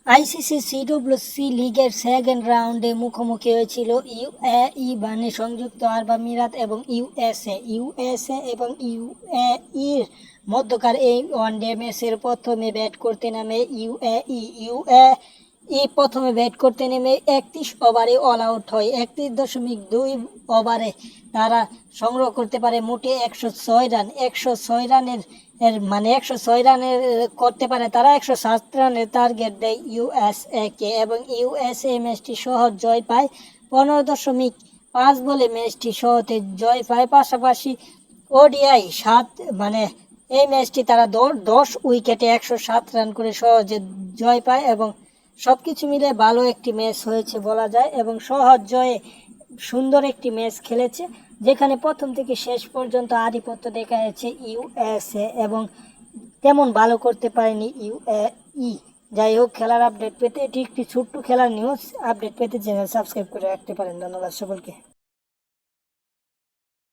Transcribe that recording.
ICC CWC লিগের second রাউন্ডে মুখোমুখি হয়েছিল ইউএই মানে সংযুক্ত আরব আমিরাত এবং ইউএসএ এবং ইউএইর মধ্যকার এই ওয়ানডে ম্যাচের প্রথমে ব্যাট করতে নামে ইউএই প্রথমে ব্যাট করতে নেমে 31 ওভারে অল আউট হয়। 31.2 ওভারে তারা সংগ্রহ করতে পারে মোটে 106 রান। 106 রানের মানে 106 রানের করতে পারে তারা। 107 রানের টার্গেট দেয় ইউএসএ কে এবং ইউএসএ ম্যাচটি সহজ জয় পায়। 15.5 বলে ম্যাচটি সহজে জয় পায়। পাশাপাশি ওডিআই এই ম্যাচটি তারা 10 উইকেটে 107 রান করে সহজে জয় পায় এবং সবকিছু মিলে ভালো একটি ম্যাচ হয়েছে বলা যায় এবং সহজ জয়ে সুন্দর একটি ম্যাচ খেলেছে, যেখানে প্রথম থেকে শেষ পর্যন্ত আধিপত্য দেখাচ্ছে ইউএসএ এবং তেমন ভালো করতে পারেনি ইউএই। যাই হোক, খেলার আপডেট পেতে, এটি একটি ছোট্ট খেলার নিউজ আপডেট পেতে চ্যানেল সাবস্ক্রাইব করে রাখতে পারেন। ধন্যবাদ সকলকে।